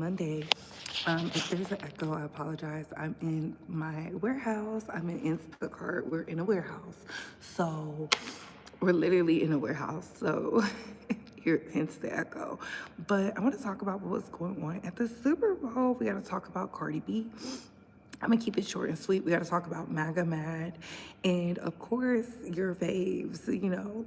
Monday. If there's an echo, I apologize. I'm in my warehouse. I'm in Instacart. We're in a warehouse. So we're literally in a warehouse. So here, hence the echo. But I want to talk about what's going on at the Super Bowl. We got to talk about Cardi B. I'm gonna keep it short and sweet. We gotta talk about MAGA Mad and of course your faves, you know.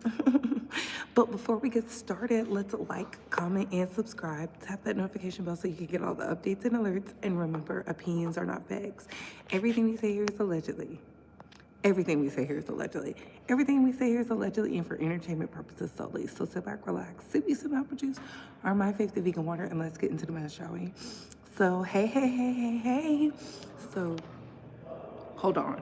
But before we get started, let's like, comment, and subscribe. Tap that notification bell so you can get all the updates and alerts. And remember, opinions are not facts. Everything we say here is allegedly. Everything we say here is allegedly. Everything we say here is allegedly and for entertainment purposes solely. So sit back, relax, sip you some apple juice or my favorite vegan water, and let's get into the mess, shall we? So, hey. So, hold on.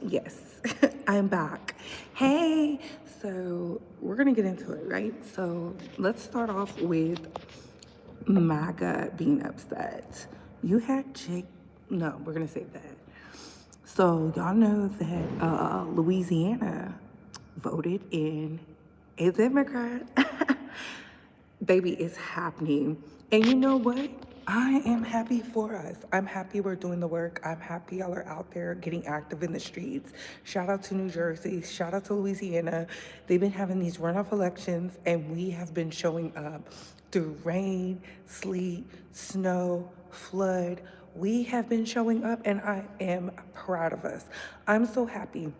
Yes, I'm back. Hey, so we're gonna get into it, right? So let's start off with MAGA being upset. You had Jake, no, we're gonna save that. So y'all know that Louisiana voted in a Democrat. Baby, it's happening. And you know what? I am happy for us. I'm happy we're doing the work. I'm happy y'all are out there getting active in the streets. Shout out to New Jersey. Shout out to Louisiana. They've been having these runoff elections, and we have been showing up through rain, sleet, snow, flood. We have been showing up, and I am proud of us. I'm so happy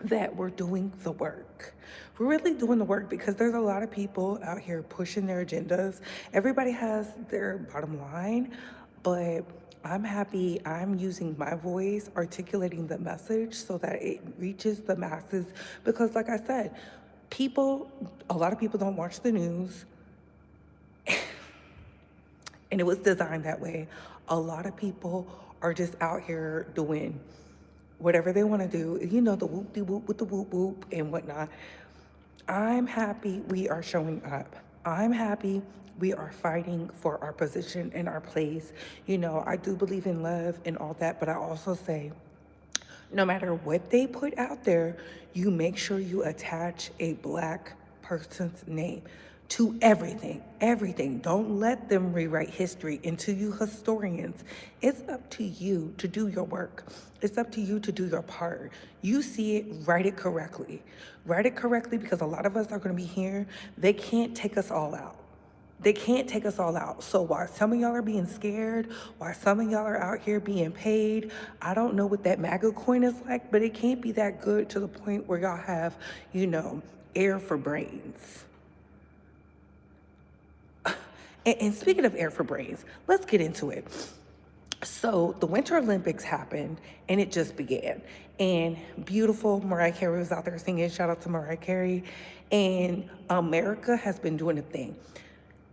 that we're doing the work. We're really doing the work because there's a lot of people out here pushing their agendas. Everybody has their bottom line, but I'm happy I'm using my voice, articulating the message so that it reaches the masses. Because, like I said, a lot of people don't watch the news, and it was designed that way. A lot of people are just out here doing whatever they want to do, you know, the whoop de whoop with the whoop whoop and whatnot. I'm happy we are showing up. I'm happy we are fighting for our position and our place. You know, I do believe in love and all that, but I also say, no matter what they put out there, you make sure you attach a Black person's name to everything. Don't let them rewrite history. And to you historians, it's up to you to do your work. It's up to you to do your part. You see it, write it correctly. Write it correctly, because a lot of us are going to be here. They can't take us all out. They can't take us all out. So while some of y'all are being scared, while some of y'all are out here being paid, I don't know what that MAGA coin is like, but it can't be that good to the point where y'all have, you know, air for brains. And speaking of air for brains, let's get into it. So the Winter Olympics happened, and it just began. And beautiful Mariah Carey was out there singing. Shout out to Mariah Carey. And America has been doing a thing.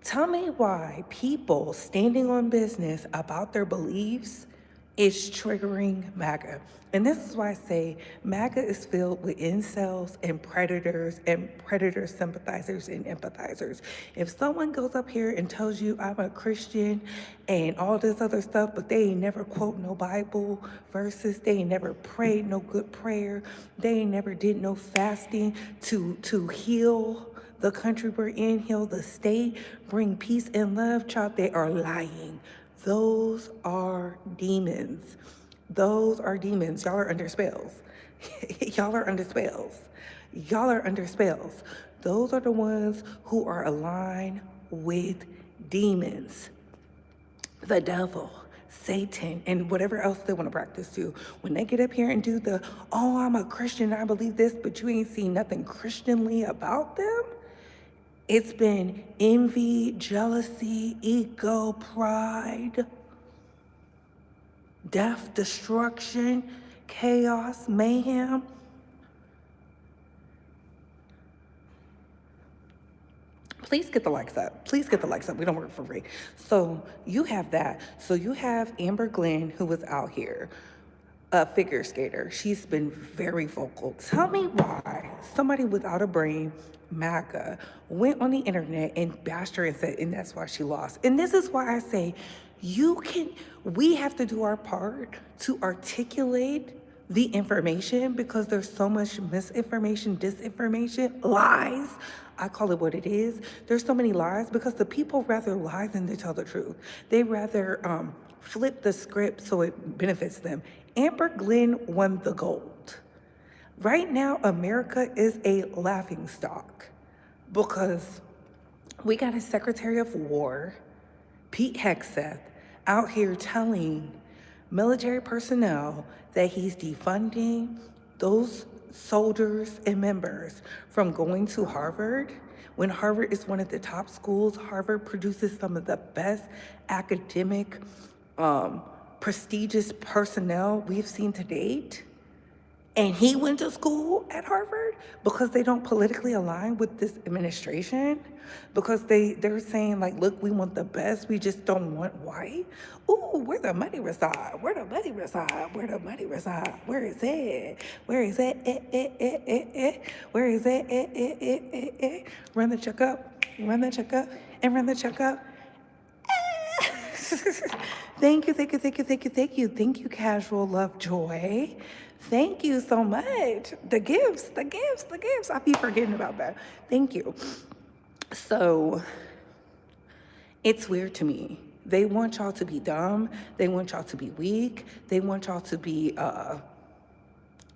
Tell me why people standing on business about their beliefs is triggering MAGA. And this is why I say MAGA is filled with incels and predator sympathizers and empathizers. If someone goes up here and tells you I'm a Christian and all this other stuff, but they ain't never quote no Bible verses, they ain't never prayed no good prayer, they ain't never did no fasting to heal the country we're in, heal the state, bring peace and love, child, they are lying. Those are demons. Those are demons. Y'all are under spells. Y'all are under spells. Y'all are under spells. Those are the ones who are aligned with demons, the devil, Satan, and whatever else they want to practice to. When they get up here and do the, oh, I'm a Christian, I believe this, but you ain't seen nothing Christianly about them, it's been envy, jealousy, ego, pride, death, destruction. chaos, mayhem. Please get the likes up. Please get the likes up. We don't work for free. So you have that. So you have Amber Glenn, who was out here, a figure skater. She's been very vocal. Tell me why somebody without a brain, MAGA, went on the internet and bashed her and said, and that's why she lost. And this is why I say, we have to do our part to articulate the information, because there's so much misinformation, disinformation, lies. I call it what it is. There's so many lies because the people rather lie than they tell the truth. They rather flip the script so it benefits them. Amber Glenn won the gold. Right now, America is a laughingstock because we got a Secretary of War, Pete Hegseth, out here telling military personnel that he's defunding those soldiers and members from going to Harvard, when Harvard is one of the top schools. Harvard produces some of the best academic, prestigious personnel we've seen to date. And he went to school at Harvard because they don't politically align with this administration, because they're saying, like, look, we want the best, we just don't want white. Ooh, where the money reside? Where the money reside? Where the money reside? Where is it? Where is it? Where is it? Run the check up, run the check up, and run the check up. Thank you, thank you, thank you, thank you, thank you. Thank you, Casual Love Joy. Thank you so much. The gifts. I be forgetting about that. Thank you. So it's weird to me. They want y'all to be dumb. They want y'all to be weak. They want y'all to be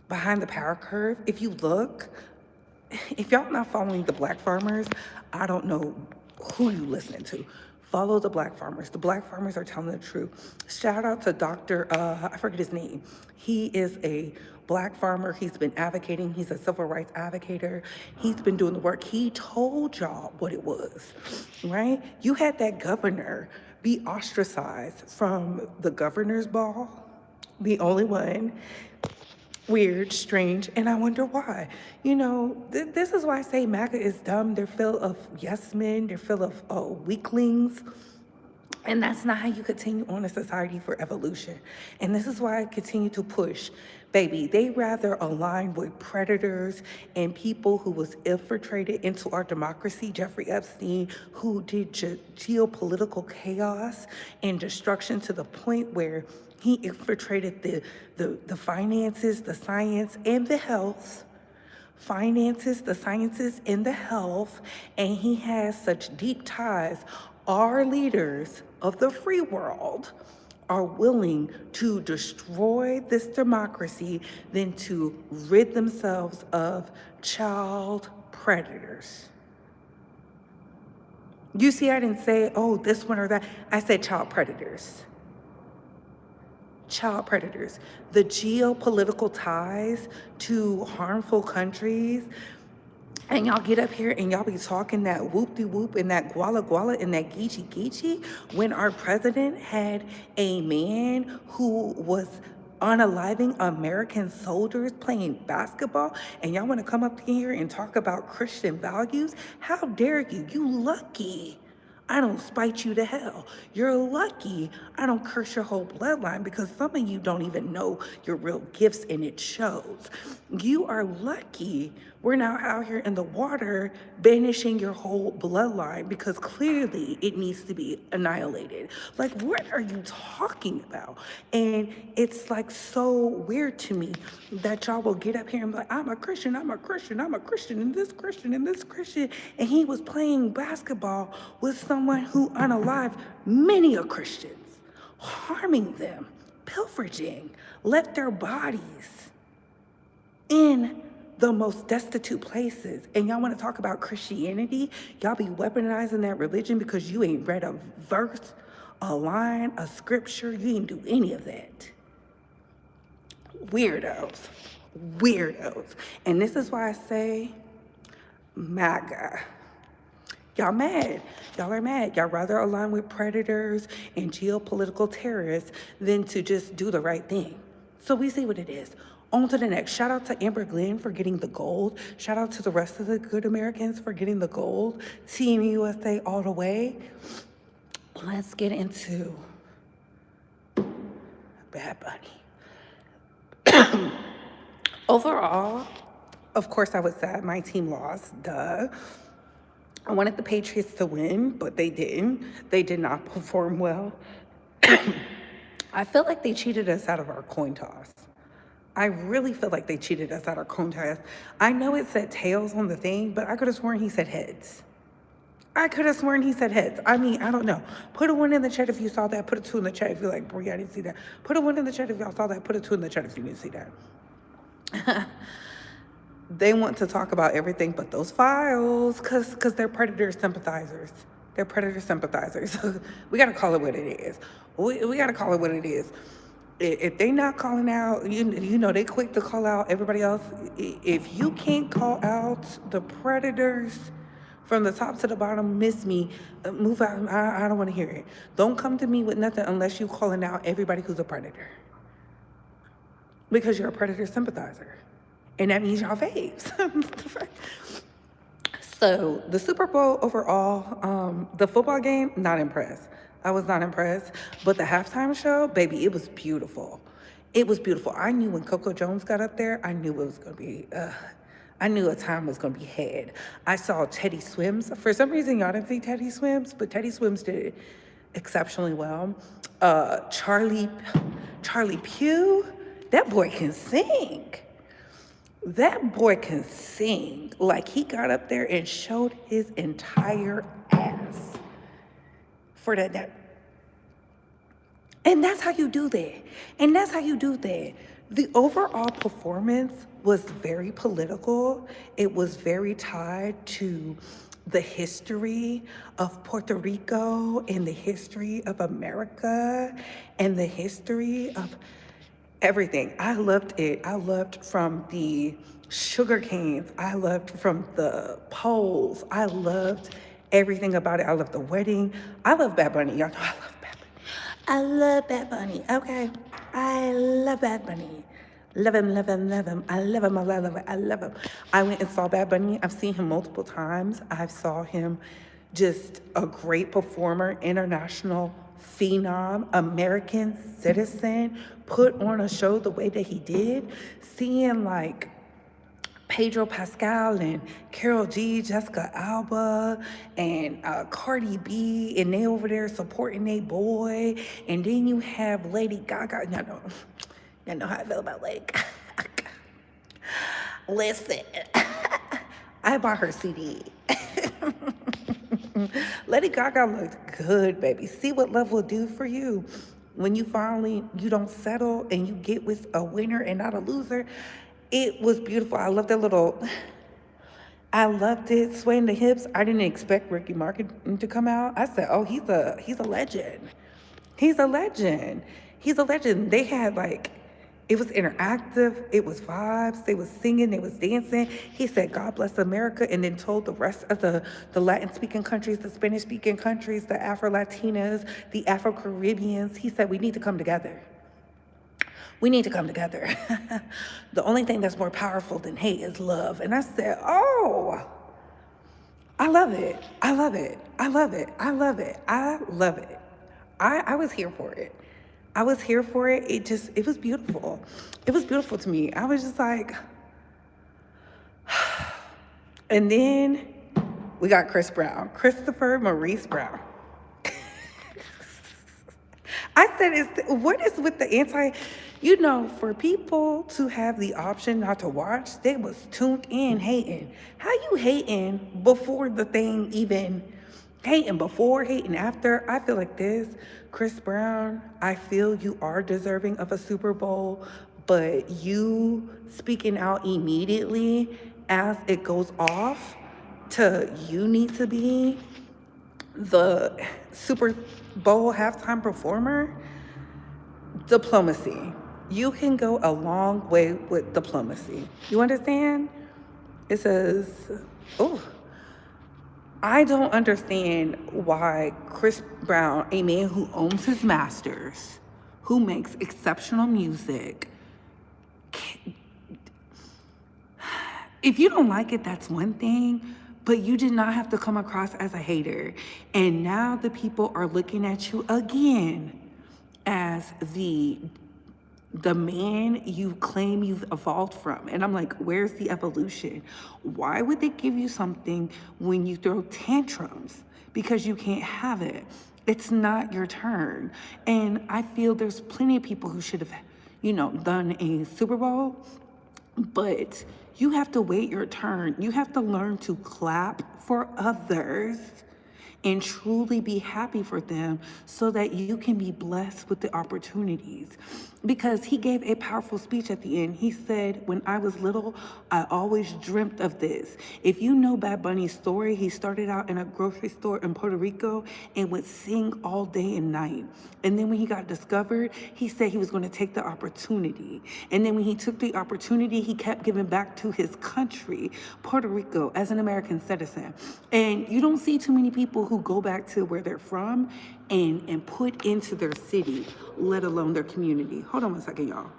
behind the power curve. If you look, if y'all not following the Black farmers, I don't know who you listening to. Follow the Black farmers. The Black farmers are telling the truth. Shout out to Dr. I forget his name. He is a Black farmer. He's been advocating. He's a civil rights advocator. He's been doing the work. He told y'all what it was, right? You had that governor be ostracized from the governor's ball, the only one. Weird, strange, and I wonder why. You know, this is why I say MAGA is dumb. They're full of yes men. They're full of weaklings. And that's not how you continue on a society for evolution. And this is why I continue to push. Baby, they rather align with predators and people who was infiltrated into our democracy. Jeffrey Epstein, who did geopolitical chaos and destruction to the point where he infiltrated the finances, the science, and the health. Finances, the sciences, and the health. And he has such deep ties. Our leaders of the free world are willing to destroy this democracy than to rid themselves of child predators. You see, I didn't say, oh, this one or that. I said child predators. Child predators. The geopolitical ties to harmful countries. And y'all get up here and y'all be talking that whoop-de-whoop and that guala-guala and that geechee-geechee when our president had a man who was unaliving American soldiers playing basketball, and y'all want to come up here and talk about Christian values? How dare you? You lucky I don't spite you to hell. You're lucky I don't curse your whole bloodline, because some of you don't even know your real gifts, and it shows. You are lucky we're now out here in the water banishing your whole bloodline, because clearly it needs to be annihilated. Like, what are you talking about? And it's like so weird to me that y'all will get up here and be like, I'm a Christian, and this Christian, and this Christian. And he was playing basketball with someone who unalived many a Christians, harming them, pillaging, left their bodies in the most destitute places. And y'all want to talk about Christianity? Y'all be weaponizing that religion because you ain't read a verse, a line, a scripture. You ain't do any of that. Weirdos. And this is why I say MAGA. Y'all mad. Y'all are mad. Y'all rather align with predators and geopolitical terrorists than to just do the right thing. So we see what it is. On to the next. Shout out to Amber Glenn for getting the gold. Shout out to the rest of the good Americans for getting the gold. Team USA all the way. Let's get into Bad Bunny. Overall, of course, I was sad my team lost. Duh. I wanted the Patriots to win, but they didn't. They did not perform well. I feel like they cheated us out of our coin toss. I really feel like they cheated us out of our coin toss. I know it said tails on the thing, but I could have sworn he said heads. I could have sworn he said heads. I mean, I don't know. Put a 1 in the chat if you saw that. Put a 2 in the chat if you're like, bro, I didn't see that. Put a 1 in the chat if y'all saw that. Put a 2 in the chat if you didn't see that. They want to talk about everything but those files because they're predator sympathizers. They're predator sympathizers. We got to call it what it is. We got to call it what it is. If they not calling out, you know, they quick to call out everybody else. If you can't call out the predators from the top to the bottom, miss me, move out. I don't want to hear it. Don't come to me with nothing unless you calling out everybody who's a predator. Because you're a predator sympathizer. And that means y'all faves. So the Super Bowl overall, the football game, not impressed. I was not impressed. But the halftime show, baby, it was beautiful. It was beautiful. I knew when Coco Jones got up there, I knew it was going to be, I knew a time was going to be had. I saw Teddy Swims. For some reason, y'all didn't see Teddy Swims, but Teddy Swims did exceptionally well. Charlie Pugh, that boy can sing. That boy can sing. Like, he got up there and showed his entire ass for that. And that's how you do that. And that's how you do that. The overall performance was very political. It was very tied to the history of Puerto Rico and the history of America and the history of everything. I loved it. I loved from the sugar canes. I loved from the poles. I loved everything about it. I loved the wedding. I love Bad Bunny. Y'all know I love Bad Bunny. I love Bad Bunny. Okay. I love Bad Bunny. Love him, love him, love him. I love him, I love him, I love him. I went and saw Bad Bunny. I've seen him multiple times. I saw him just a great performer, international phenom, American citizen, put on a show the way that he did. Seeing like Pedro Pascal and Karol G, Jessica Alba, and Cardi B, and they over there supporting their boy. And then you have Lady Gaga. Y'all know how I feel about Lady Gaga. Listen, I bought her CD. Lady Gaga looked good, baby. See what love will do for you when you don't settle and you get with a winner and not a loser. It was beautiful. I loved I loved it, swaying the hips. I didn't expect Ricky Martin to come out. I said, oh, he's a legend. He's a legend. He's a legend. They had it was interactive, it was vibes, they was singing, they was dancing. He said, God bless America, and then told the rest of the Latin-speaking countries, the Spanish-speaking countries, the Afro-Latinas, the Afro-Caribbeans, he said, we need to come together. We need to come together. The only thing that's more powerful than hate is love. And I said, oh, I love it. I love it. I love it. I love it. I love it. I was here for it. I was here for it. It was beautiful. It was beautiful to me. I was just like, and then we got Christopher Maurice Brown. I said, what is with the for people to have the option not to watch, they was tuned in hating. How you hating before the thing even, hating before, hating after? I feel like this. Chris Brown, I feel you are deserving of a Super Bowl, but you speaking out immediately as it goes off to you need to be the Super Bowl halftime performer, diplomacy. You can go a long way with diplomacy. You understand? It says, I don't understand why Chris Brown, a man who owns his masters, who makes exceptional music, if you don't like it, that's one thing, but you did not have to come across as a hater. And now the people are looking at you again as the man you claim you've evolved from. And I'm like, where's the evolution? Why would they give you something when you throw tantrums? Because you can't have it. It's not your turn. And I feel there's plenty of people who should have, done a Super Bowl, but you have to wait your turn. You have to learn to clap for others and truly be happy for them so that you can be blessed with the opportunities. Because he gave a powerful speech at the end. He said, when I was little, I always dreamt of this. If you know Bad Bunny's story, he started out in a grocery store in Puerto Rico and would sing all day and night. And then when he got discovered, he said he was going to take the opportunity. And then when he took the opportunity, he kept giving back to his country, Puerto Rico, as an American citizen. And you don't see too many people who go back to where they're from and put into their city, let alone their community. Hold on one second, y'all.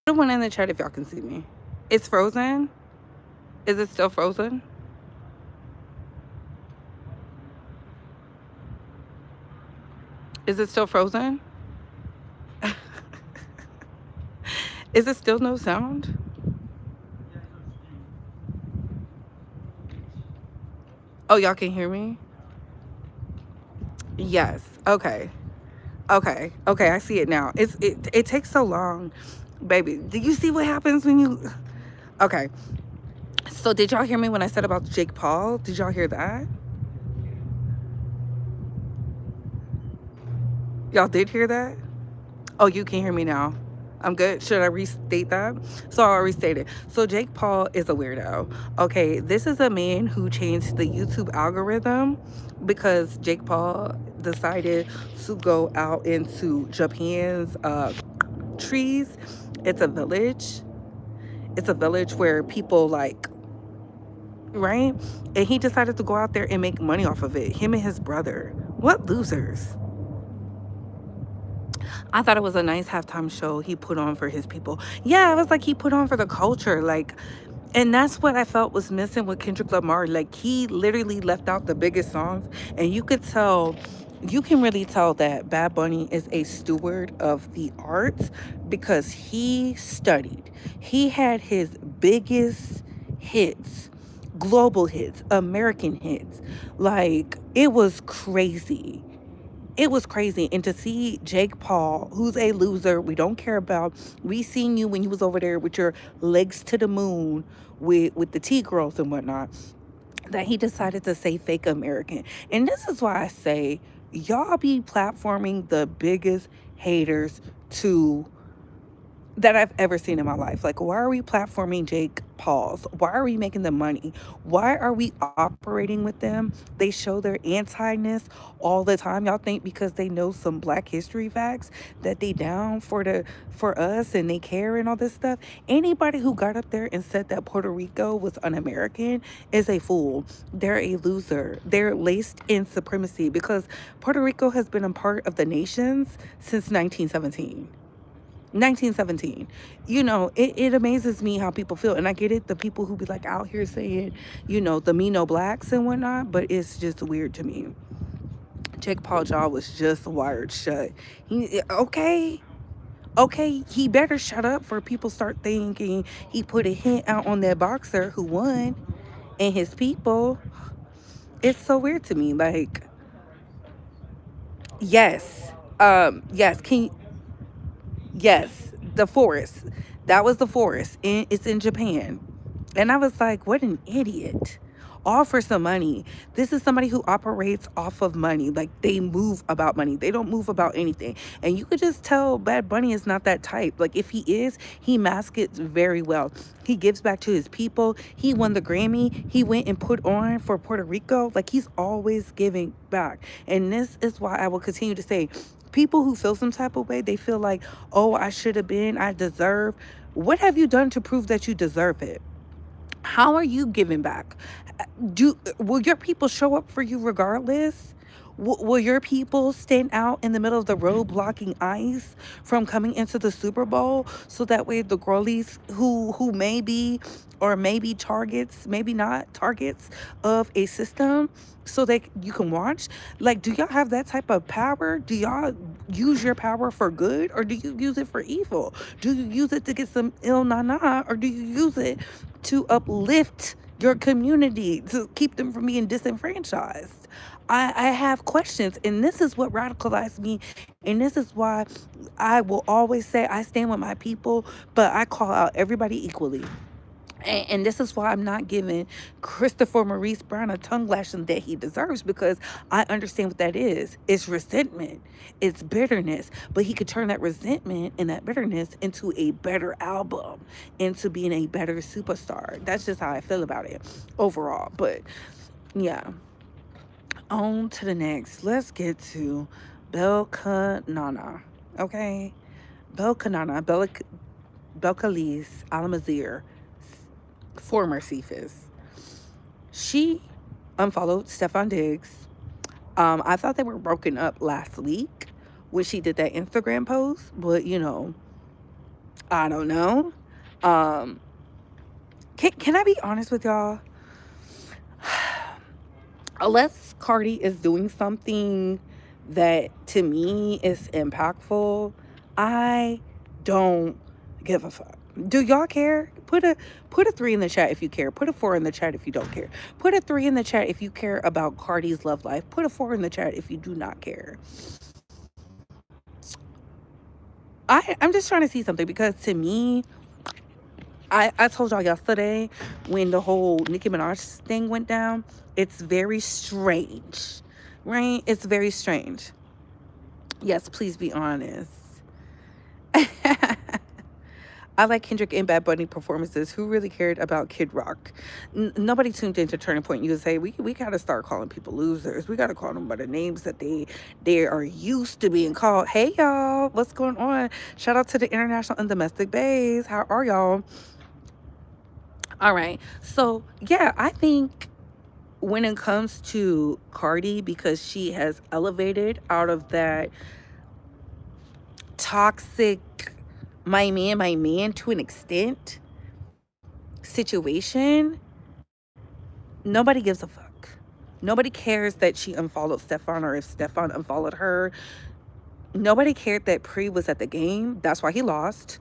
Put one in the chat if y'all can see me. It's frozen. Is it still frozen? Is it still frozen? Is it still no sound? Oh, y'all can hear me? Yes. Okay. Okay. Okay. I see it now. It takes so long, baby. Do you see what happens when you? Okay. So did y'all hear me when I said about Jake Paul? Did y'all hear that? Y'all did hear that? Oh, you can hear me now. I'm good. Should I restate that? So I'll restate it. So Jake Paul is a weirdo. Okay, this is a man who changed the YouTube algorithm because Jake Paul decided to go out into Japan's trees. It's a village. It's a village where people right? And he decided to go out there and make money off of it. Him and his brother. What losers. I thought it was a nice halftime show he put on for his people. Yeah, it was like he put on for the culture. And that's what I felt was missing with Kendrick Lamar. Like, he literally left out the biggest songs. And you can really tell that Bad Bunny is a steward of the arts because he studied. He had his biggest hits, global hits, American hits. Like, it was crazy. It was crazy. And to see Jake Paul, who's a loser, we don't care about. We seen you when you was over there with your legs to the moon with the T-girls and whatnot, that he decided to say fake American. And this is why I say, y'all be platforming the biggest haters that I've ever seen in my life. Like, why are we platforming Jake Paul's? Why are we making them money? Why are we operating with them? They show their anti-ness all the time. Y'all think because they know some Black history facts that they down for us and they care and all this stuff? Anybody who got up there and said that Puerto Rico was un-American is a fool. They're a loser. They're laced in supremacy because Puerto Rico has been a part of the nations since 1917. 1917. It amazes me how people feel. And I get it, the people who be like out here saying, the me no blacks and whatnot, but it's just weird to me. Jake Paul jaw was just wired shut. Okay. Okay, he better shut up for people start thinking he put a hint out on that boxer who won and his people. It's so weird to me. Like, yes. Yes, yes, the forest. That was the forest. It's in Japan. And I was like, what an idiot. All for some money. This is somebody who operates off of money. Like, they move about money. They don't move about anything. And you could just tell Bad Bunny is not that type. Like, if he is, he masks it very well. He gives back to his people. He won the Grammy. He went and put on for Puerto Rico. Like, he's always giving back. And this is why I will continue to say, people who feel some type of way, they feel like, oh, I should have been, I deserve. What have you done to prove that you deserve it? How are you giving back? Will your people show up for you regardless? Will your people stand out in the middle of the road blocking ICE from coming into the Super Bowl so that way the girlies who may be or maybe targets, maybe not targets of a system, so that you can watch? Like, do y'all have that type of power? Do y'all use your power for good, or do you use it for evil? Do you use it to get some ill na, or do you use it to uplift your community, to keep them from being disenfranchised? I have questions, and this is what radicalized me, and this is why I will always say I stand with my people, but I call out everybody equally. And this is why I'm not giving Christopher Maurice Brown a tongue lashing that he deserves, because I understand what that is. It's resentment, it's bitterness, but he could turn that resentment and that bitterness into a better album, into being a better superstar. That's just how I feel about it overall. But yeah, on to the next. Let's get to Belkanana. Okay, Belcalis Alamazir, former Cephas. She unfollowed Stefan Diggs. I thought they were broken up last week when she did that Instagram post, but I don't know. Um, can I be honest with y'all? Unless Cardi is doing something that to me is impactful, I don't give a fuck. Do y'all care? Put a 3 in the chat if you care. Put a 4 in the chat if you don't care. Put a 3 in the chat if you care about Cardi's love life. Put a 4 in the chat if you do not care. I'm just trying to see something, because to me, I told y'all yesterday when the whole Nicki Minaj thing went down, it's very strange, right? It's very strange. Yes, please be honest. I like Kendrick and Bad Bunny performances. Who really cared about Kid Rock? Nobody tuned into Turning Point. You would say, we got to start calling people losers. We got to call them by the names that they are used to being called. Hey, y'all. What's going on? Shout out to the international and domestic bays. How are y'all? All right. So, yeah, I think when it comes to Cardi, because she has elevated out of that toxic my man to an extent situation, nobody gives a fuck. Nobody cares that she unfollowed Stefan or if Stefan unfollowed her. Nobody cared that Pre was at the game. That's why he lost.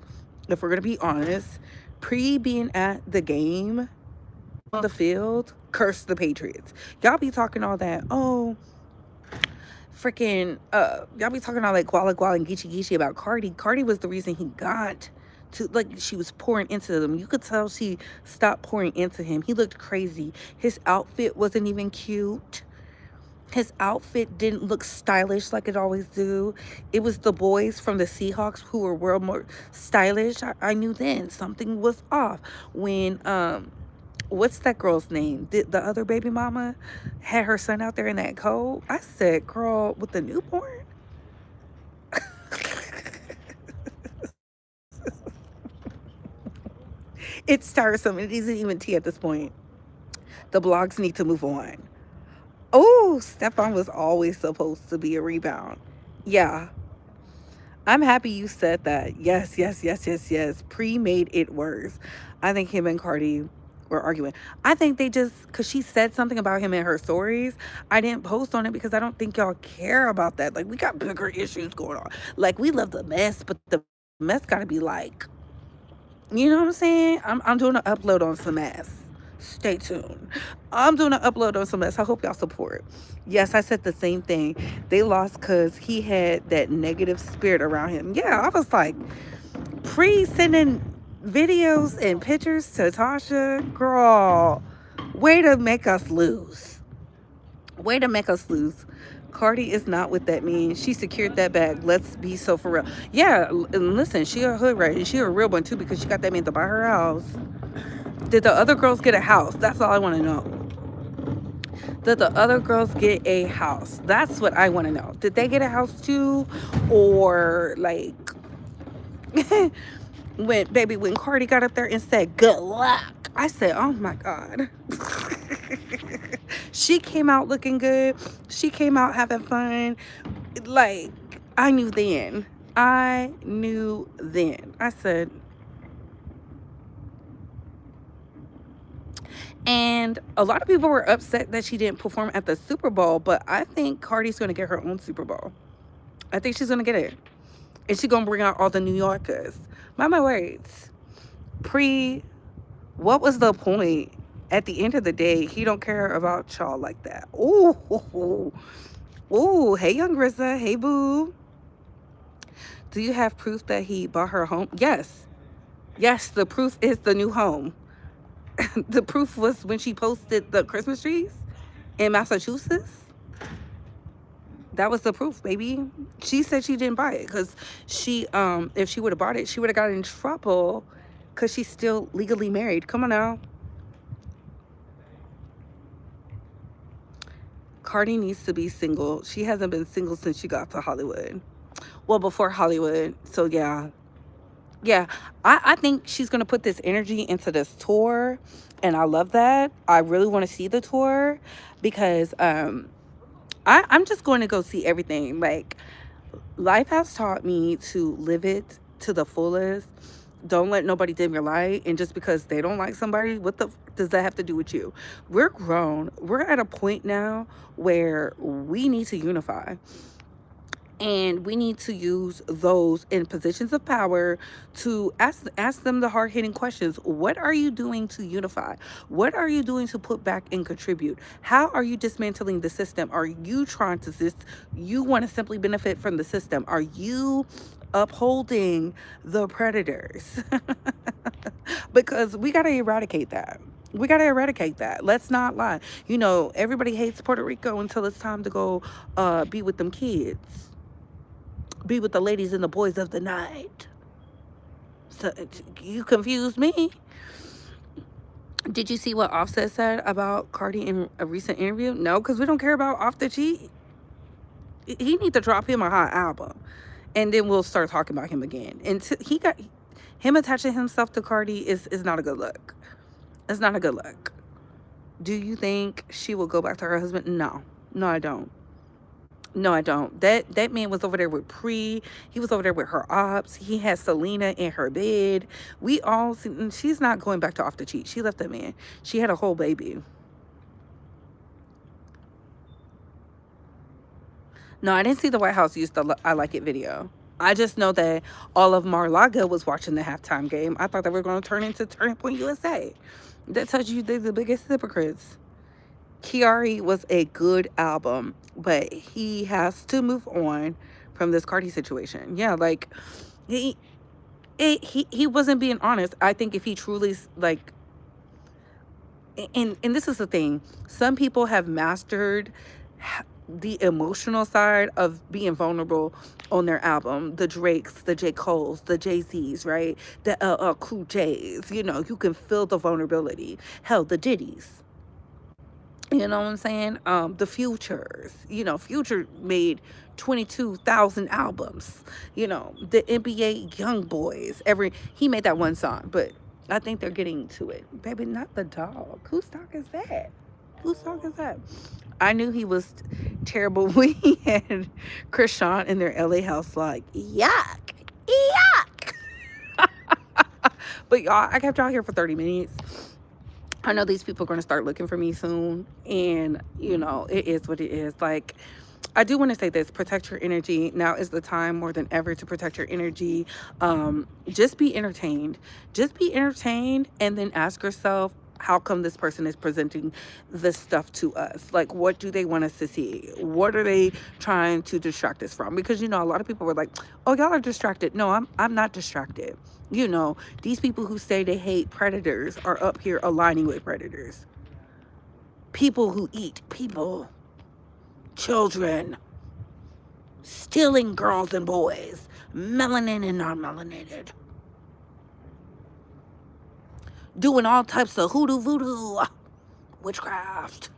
If we're going to be honest, Pre being at the game on the field cursed the Patriots. Y'all be talking all that, oh, freaking, y'all be talking all like Guala Guala and Geechee Geechee about Cardi. Cardi was the reason he got to, like, she was pouring into them. You could tell she stopped pouring into him. He looked crazy. His outfit wasn't even cute. His outfit didn't look stylish like it always do. It was the boys from the Seahawks who were world more stylish. I knew then something was off when what's that girl's name? The other baby mama had her son out there in that cold. I said, girl, with the newborn? It's tiresome. It isn't even tea at this point. The blogs need to move on. Oh, Stephon was always supposed to be a rebound. Yeah. I'm happy you said that. Yes, yes, yes, yes, yes. Pre made it worse. I think him and Cardi were arguing. I think they just, because she said something about him in her stories, I didn't post on it because I don't think y'all care about that. Like, we got bigger issues going on. Like, we love the mess, but the Mess gotta be like, you know what I'm saying? I'm doing an upload on some mess. Stay tuned. I'm doing an upload on some mess. I hope y'all support. Yes, I said the same thing. They lost because he had that negative spirit around him. Yeah, I was like, sending videos and pictures to Tasha, girl, way to make us lose. Way to make us lose. Cardi is not with that man. She secured that bag. Let's be so for real. Yeah, and listen, she a hood rat, and she a real one too because she got that man to buy her house. Did the other girls get a house? That's all I want to know. Did the other girls get a house? That's what I want to know. Did they get a house too? Or like when Cardi got up there and said good luck, I said, oh my God. She came out looking good. She came out having fun. Like, I knew then. I said, and a lot of people were upset that she didn't perform at the Super Bowl, but I think Cardi's going to get her own Super Bowl. I think she's going to get it. And she's going to bring out all the New Yorkers. My words. What was the point? At the end of the day, he don't care about y'all like that. Ooh, hey, young Rizza. Hey, boo. Do you have proof that he bought her home? Yes. Yes, the proof is the new home. The proof was when she posted the Christmas trees in Massachusetts. That was the proof, baby. She said she didn't buy it because if she would have bought it, she would have got in trouble because she's still legally married. Come on now. Cardi needs to be single. She hasn't been single since she got to Hollywood. Well, before Hollywood. So, yeah. Yeah, I think she's going to put this energy into this tour. And I love that. I really want to see the tour because I'm just going to go see everything. Like, life has taught me to live it to the fullest. Don't let nobody dim your light. And just because they don't like somebody, what the does that have to do with you? We're grown. We're at a point now where we need to unify. And we need to use those in positions of power to ask them the hard-hitting questions. What are you doing to unify? What are you doing to put back and contribute? How are you dismantling the system? Are you trying to you want to simply benefit from the system? Are you upholding the predators? Because we got to eradicate that. We got to eradicate that. Let's not lie. You know, everybody hates Puerto Rico until it's time to go be with them kids. Be with the ladies and the boys of the night. So you confused me. Did you see what Offset said about Cardi in a recent interview? No, because we don't care about Off the Cheat. He need to drop him a hot album, and then we'll start talking about him again. And he got him attaching himself to Cardi is not a good look. It's not a good look. Do you think she will go back to her husband? No, I don't. No, I don't. That man was over there with He was over there with her ops. He had Selena in her bed. She's not going back to Off the Cheat. She left that man. She had a whole baby. No, I didn't see the White House use the I Like It video. I just know that all of Mar-a-Lago was watching the halftime game. I thought they were going to turn into Turning Point USA. That tells you they're the biggest hypocrites. Kiari was a good album, but he has to move on from this Cardi situation. Yeah, like he wasn't being honest. I think if he truly like, and this is the thing, some people have mastered the emotional side of being vulnerable on their album. The Drakes, the J. Coles, the Jay-Z's, right? The Cool J's. You know, you can feel the vulnerability. Hell, the Diddy's. You know what I'm saying? The Futures. You know, Future made 22,000 albums. You know, the NBA Young Boys. He made that one song, but I think they're getting to it. Baby, not the dog. Whose dog is that? Whose dog is that? I knew he was terrible when he had Krishan in their LA house like, yuck. But y'all, I kept y'all here for 30 minutes. I know these people are going to start looking for me soon. And, you know, it is what it is. Like, I do want to say this: protect your energy. Now is the time more than ever to protect your energy. Just be entertained. Just be entertained, and then ask yourself, how come this person is presenting this stuff to us? Like, what do they want us to see? What are they trying to distract us from? Because a lot of people were like, "Oh, y'all are distracted." No, I'm not distracted. These people who say they hate predators are up here aligning with predators. People who eat people, children, stealing girls and boys, melanin and non-melanated, doing all types of hoodoo voodoo, witchcraft.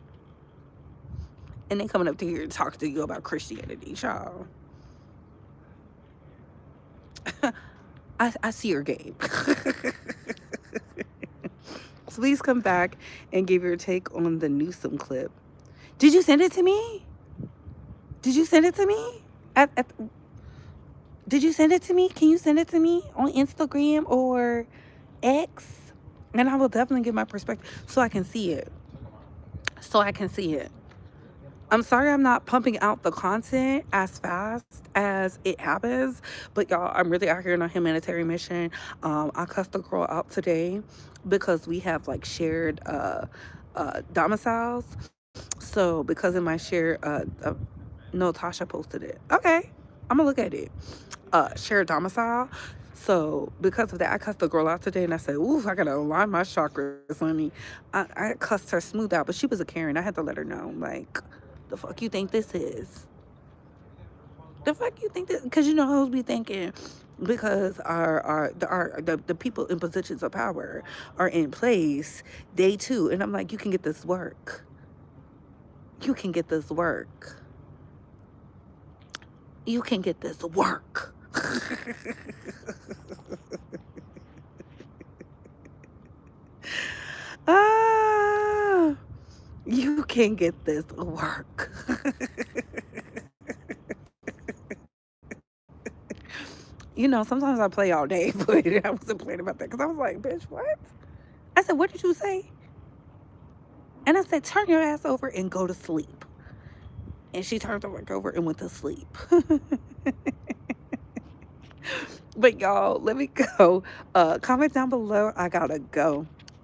And they coming up to here and talk to you about Christianity, y'all. I see your game. Please come back and give your take on the Newsom clip. Did you send it to me? Did you send it to me? Did you send it to me? Can you send it to me on Instagram or X? And I will definitely give my perspective so I can see it. I'm sorry I'm not pumping out the content as fast as it happens, but y'all, I'm really out here on a humanitarian mission. I cussed the girl out today because we have like shared domiciles. So because of my shared, no, Tasha posted it. Okay, I'm gonna look at it. Shared domicile. So because of that, I cussed the girl out today, and I said, "Ooh, I gotta align my chakras, honey." I cussed her smooth out, but she was a Karen. I had to let her know, like, the fuck you think this is? The fuck you think this? Because who's be thinking because the people in positions of power are in place, they too. And I'm like, you can get this work. You can get this work. You can get this work. Ah, you can get this work. Sometimes I play all day, but I wasn't playing about that because I was like, bitch, what? I said, what did you say? And I said, turn your ass over and go to sleep. And she turned her back over and went to sleep. But y'all, let me go. Comment down below. I gotta go.